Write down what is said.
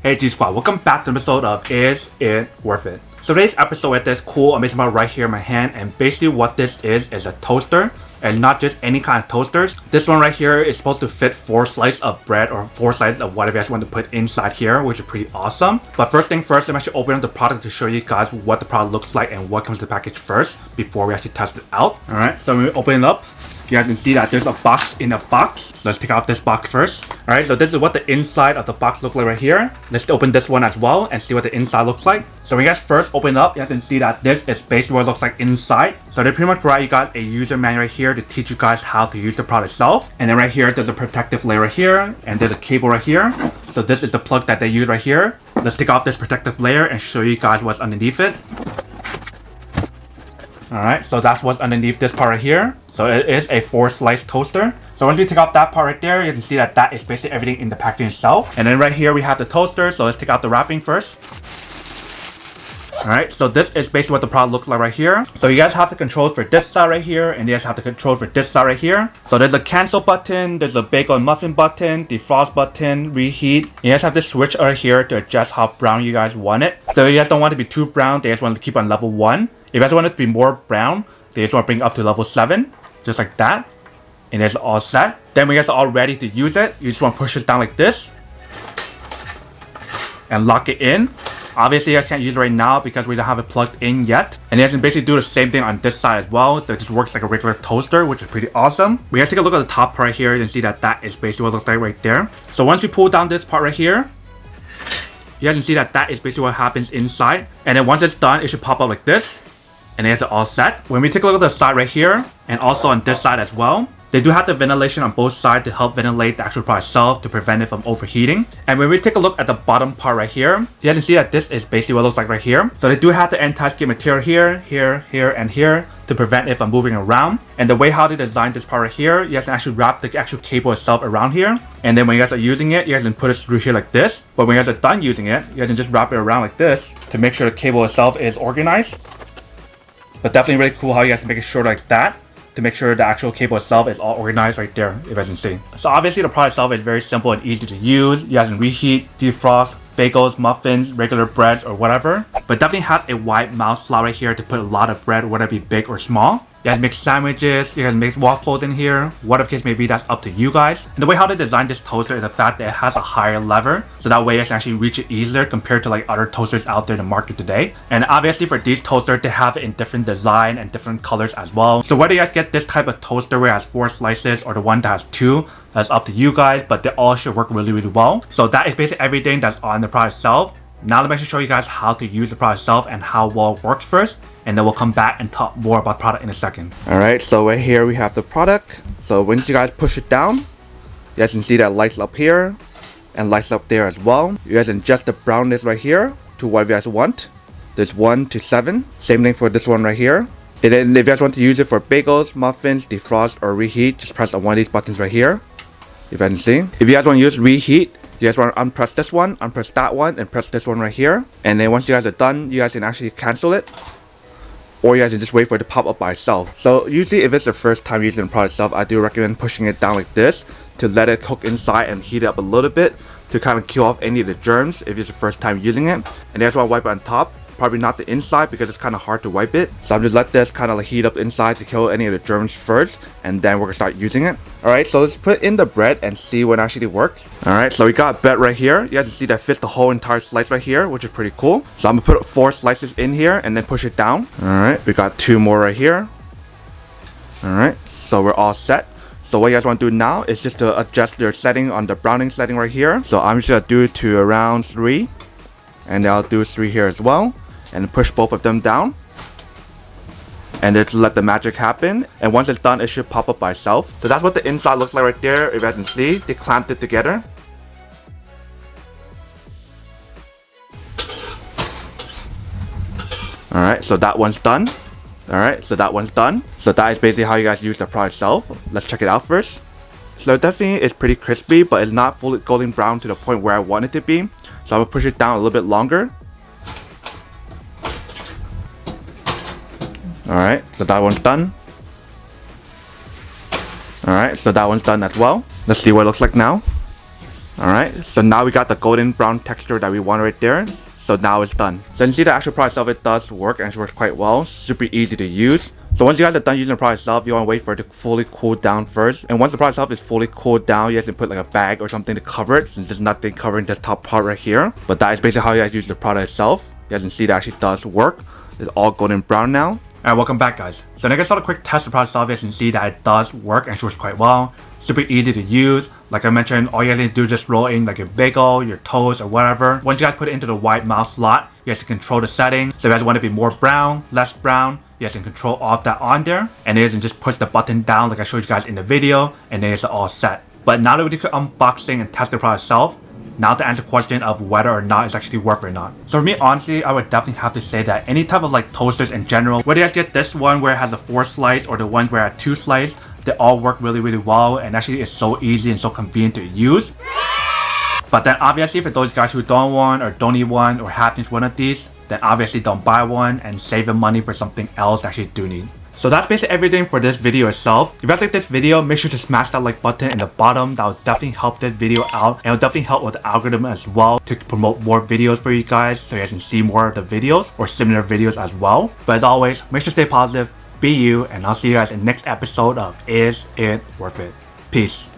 Hey G Squad, welcome back to an episode of Is It Worth It? So today's episode with this cool amazing model right here in my hand, and basically what this is a toaster, and not just any kind of toasters. This one right here is supposed to fit 4 slices of bread or 4 slices of whatever you guys want to put inside here, which is pretty awesome. But first thing first, let me actually open up the product to show you guys what the product looks like and what comes in the package first before we actually test it out. Alright, so when we open it up, you guys can see that there's a box in a box. So let's take out this box first. Alright, so this is what the inside of the box looks like right here. Let's open this one as well and see what the inside looks like. So when you guys first open it up, you guys can see that this is basically what it looks like inside. So they pretty much provide you guys a user manual right here to teach you guys how to use the product itself. And then right here, there's a protective layer right here, and there's a cable right here. So this is the plug that they use right here. Let's take off this protective layer and show you guys what's underneath it. Alright, so that's what's underneath this part right here. So it is a 4-slice toaster. So once you take off that part right there, you can see that that is basically everything in the packaging itself. And then right here we have the toaster, so let's take out the wrapping first. Alright, so this is basically what the product looks like right here. So you guys have the controls for this side right here, and you guys have the controls for this side right here. So there's a cancel button, there's a bagel and muffin button, defrost button, reheat. You guys have this switch right here to adjust how brown you guys want it. So if you guys don't want it to be too brown, they just want to keep on level 1. If you guys want it to be more brown, they just want to bring it up to level 7. Just like that. And it's all set. Then when you guys are all ready to use it, you just want to push it down like this. And lock it in. Obviously, you guys can't use it right now because we don't have it plugged in yet. And you guys can basically do the same thing on this side as well. So it just works like a regular toaster, which is pretty awesome. We guys take a look at the top part right here. You can see that that is basically what it looks like right there. So once we pull down this part right here, you guys can see that that is basically what happens inside. And then once it's done, it should pop up like this. And it's all set. When we take a look at the side right here, and also on this side as well, they do have the ventilation on both sides to help ventilate the actual product itself to prevent it from overheating. And when we take a look at the bottom part right here, you guys can see that this is basically what it looks like right here. So they do have the anti-skid material here, here, and here to prevent it from moving around. And the way how they designed this part right here, you guys can actually wrap the actual cable itself around here. And then when you guys are using it, you guys can put it through here like this. But when you guys are done using it, you guys can just wrap it around like this to make sure the cable itself is organized. But definitely really cool how you guys can make it short like that to make sure the actual cable itself is all organized right there, if you guys can see. So obviously the product itself is very simple and easy to use. You guys can reheat, defrost, bagels, muffins, regular breads, or whatever. But definitely has a wide mouth slot right here to put a lot of bread, whether it be big or small. You guys make sandwiches, you guys make waffles in here, whatever case may be, that's up to you guys. And the way how they designed this toaster is the fact that it has a higher lever, so that way you guys can actually reach it easier compared to like other toasters out there in the market today. And obviously for these toasters, they have it in different design and different colors as well. So whether you guys get this type of toaster where it has 4 slices or the one that has 2, that's up to you guys, but they all should work really, really well. So that is basically everything that's on the product itself. Now let me actually show you guys how to use the product itself and how well it works first, and then we'll come back and talk more about the product in a second. Alright, so right here we have the product. So once you guys push it down, you guys can see that lights up here and lights up there as well. You guys can adjust the brownness right here to what you guys want. There's 1 to 7. Same thing for this one right here. And then if you guys want to use it for bagels, muffins, defrost, or reheat, just press on one of these buttons right here. If you guys can see. If you guys want to use reheat, you guys want to unpress this one, unpress that one, and press this one right here. And then once you guys are done, you guys can actually cancel it. Or you guys can just wait for it to pop up by itself. So usually if it's the first time using the product itself, I do recommend pushing it down like this to let it cook inside and heat it up a little bit to kind of kill off any of the germs if it's the first time using it. And you guys want to wipe it on top. Probably not the inside because it's kind of hard to wipe it. So I'm just let this kind of like heat up inside to kill any of the germs first, and then we're gonna start using it. Alright, so let's put in the bread and see what actually works. Alright, so we got bread right here. You guys can see that fits the whole entire slice right here, which is pretty cool. So I'm gonna put 4 slices in here and then push it down. Alright, we got 2 more right here. Alright, so we're all set. So what you guys want to do now is just to adjust your setting on the browning setting right here. So I'm just gonna do it to around 3, and then I'll do 3 here as well. And push both of them down, and just let the magic happen. And once it's done, it should pop up by itself. So that's what the inside looks like right there. If you guys can see, they clamped it together. Alright, so that one's done. Alright, so that one's done. So that is basically how you guys use the product itself. Let's check it out first. So it definitely is pretty crispy, but it's not fully golden brown to the point where I want it to be. So I'm gonna push it down a little bit longer. Alright, so that one's done. Alright, so that one's done as well. Let's see what it looks like now. Alright, so now we got the golden brown texture that we want right there. So now it's done. So you can see the actual product itself, it does work and it works quite well. Super easy to use. So once you guys are done using the product itself, you want to wait for it to fully cool down first. And once the product itself is fully cooled down, you guys can put like a bag or something to cover it, since there's nothing covering this top part right here. But that is basically how you guys use the product itself. You guys can see that actually does work. It's all golden brown now. Alright, welcome back guys. So next I saw a quick test of the product itself. You guys can see that it does work and it works quite well. Super easy to use. Like I mentioned, all you guys need to do is just roll in like your bagel, your toast, or whatever. Once you guys put it into the white mouse slot, you guys can control the settings. So if you guys want it to be more brown, less brown, you guys can control all of that on there. And then you can just push the button down like I showed you guys in the video, and then it's all set. But now that we did the unboxing and test the product itself, now to answer the question of whether or not it's actually worth it or not. So for me, honestly, I would definitely have to say that any type of like toasters in general, whether you guys get this one where it has a 4 slice or the ones where it has 2 slice, they all work really well, and actually it's so easy and so convenient to use. But then obviously for those guys who don't want or don't need one or have to use one of these, then obviously don't buy one and save the money for something else that you do need. So that's basically everything for this video itself. If you guys like this video, make sure to smash that like button in the bottom. That will definitely help this video out, and it will definitely help with the algorithm as well to promote more videos for you guys, so you guys can see more of the videos or similar videos as well. But as always, make sure to stay positive, be you, and I'll see you guys in the next episode of Is It Worth It? Peace.